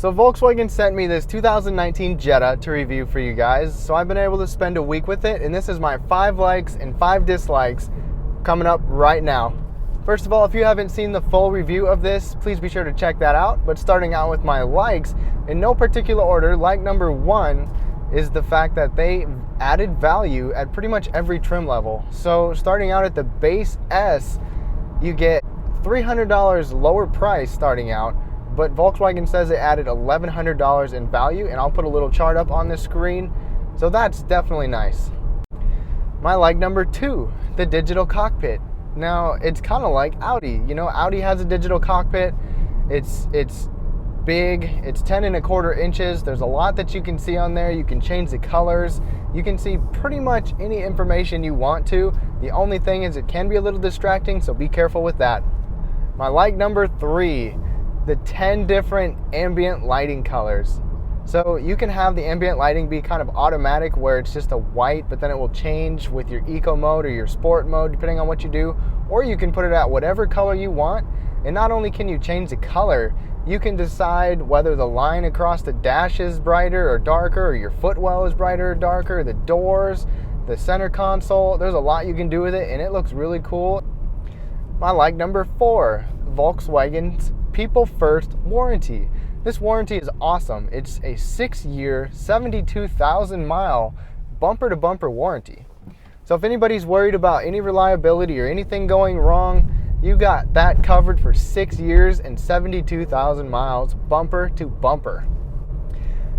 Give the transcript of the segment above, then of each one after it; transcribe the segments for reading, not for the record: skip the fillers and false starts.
So Volkswagen sent me this 2019 Jetta to review for you guys. So I've been able to spend a week with it, and this is my 5 likes and 5 dislikes coming up right now. First of all, if you haven't seen the full review of this, please be sure to check that out. But starting out with my likes, in no particular order, like number 1 is the fact that they added value at pretty much every trim level. So starting out at the base S, you get $300 lower price starting out, but Volkswagen says it added $1,100 in value, and I'll put a little chart up on the screen, so that's definitely nice. My like number 2, the digital cockpit. Now, it's kind of like Audi. You know, Audi has a digital cockpit. It's big, it's 10¼ inches. There's a lot that you can see on there. You can change the colors. You can see pretty much any information you want to. The only thing is it can be a little distracting, so be careful with that. My like number 3, the 10 different ambient lighting colors. So you can have the ambient lighting be kind of automatic, where it's just a white, but then it will change with your eco mode or your sport mode depending on what you do, or you can put it at whatever color you want. And not only can you change the color, you can decide whether the line across the dash is brighter or darker, or your footwell is brighter or darker, the doors, the center console. There's a lot you can do with it, and it looks really cool. My like number 4, Volkswagen's People First warranty. This warranty is awesome. It's a 6-year, 72,000 mile bumper to bumper warranty. So if anybody's worried about any reliability or anything going wrong, you got that covered for 6 years and 72,000 miles bumper to bumper.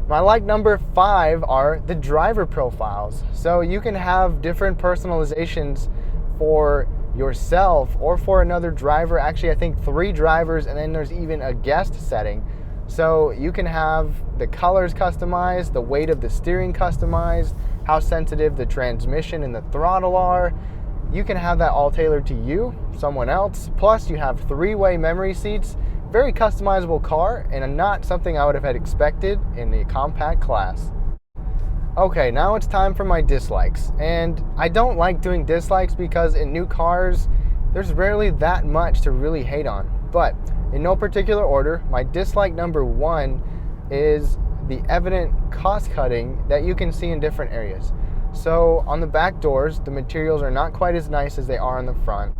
My like number 5 are the driver profiles. So you can have different personalizations for yourself or for another driver. Actually, I think 3 drivers, and then there's even a guest setting. So you can have the colors customized, the weight of the steering customized, how sensitive the transmission and the throttle are. You can have that all tailored to you, someone else. Plus you have 3-way memory seats. Very customizable car, and not something I would have had expected in the compact class. Okay, now it's time for my dislikes. And I don't like doing dislikes because in new cars, there's rarely that much to really hate on. But in no particular order, my dislike number 1 is the evident cost cutting that you can see in different areas. So on the back doors, the materials are not quite as nice as they are on the front.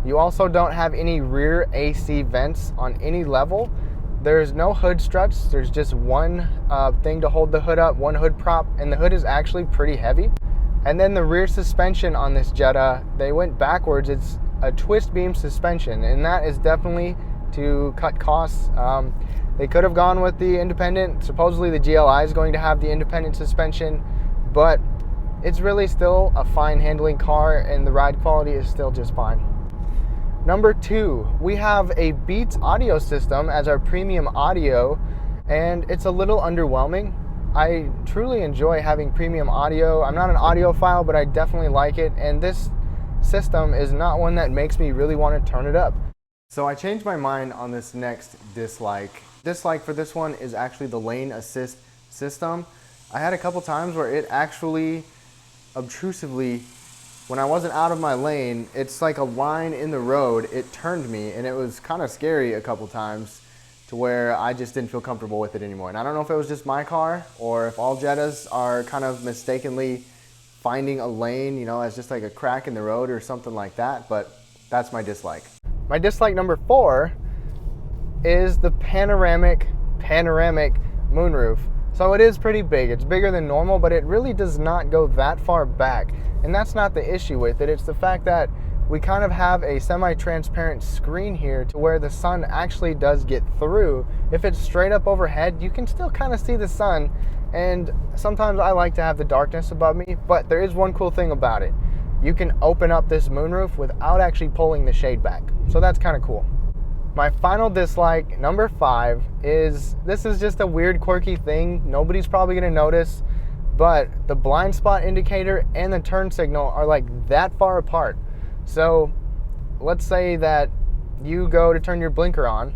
You also don't have any rear AC vents on any level. There's no hood struts. There's just one thing to hold the hood up, one hood prop, and the hood is actually pretty heavy. And then the rear suspension on this Jetta, they went backwards. It's a twist beam suspension, and that is definitely to cut costs. They could have gone with the independent. Supposedly the GLI is going to have the independent suspension, but it's really still a fine handling car, and the ride quality is still just fine. Number 2, we have a Beats audio system as our premium audio, and it's a little underwhelming. I truly enjoy having premium audio. I'm not an audiophile, but I definitely like it, and this system is not one that makes me really want to turn it up. So I changed my mind on this next dislike. Dislike for this one is actually the lane assist system. I had a couple times where it actually obtrusively, when I wasn't out of my lane, it's like a line in the road, it turned me, and it was kind of scary a couple times to where I just didn't feel comfortable with it anymore. And I don't know if it was just my car or if all Jettas are kind of mistakenly finding a lane, you know, as just like a crack in the road or something like that, but that's my dislike. My dislike number 4 is the panoramic moonroof. So it is pretty big. It's bigger than normal, but it really does not go that far back. And that's not the issue with it. It's the fact that we kind of have a semi-transparent screen here to where the sun actually does get through. If it's straight up overhead, you can still kind of see the sun. And sometimes I like to have the darkness above me, but there is one cool thing about it. You can open up this moonroof without actually pulling the shade back. So that's kind of cool. My final dislike, number 5, is this is just a weird, quirky thing. Nobody's probably going to notice, but the blind spot indicator and the turn signal are like that far apart. So let's say that you go to turn your blinker on,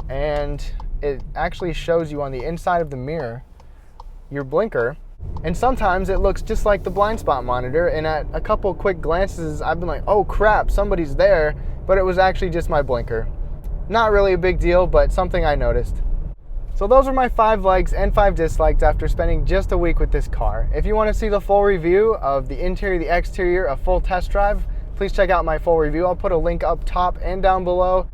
and it actually shows you on the inside of the mirror your blinker, and sometimes it looks just like the blind spot monitor, and at a couple quick glances I've been like, oh crap, somebody's there, but it was actually just my blinker. Not really a big deal, but something I noticed. So those are my 5 likes and 5 dislikes after spending just a week with this car. If you want to see the full review of the interior, the exterior, a full test drive, please check out my full review. I'll put a link up top and down below.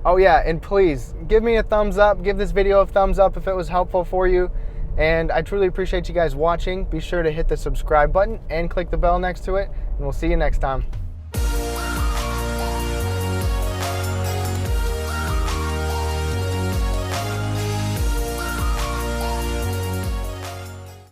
Oh yeah, and please give me a thumbs up. Give this video a thumbs up if it was helpful for you. And I truly appreciate you guys watching. Be sure to hit the subscribe button and click the bell next to it. And we'll see you next time.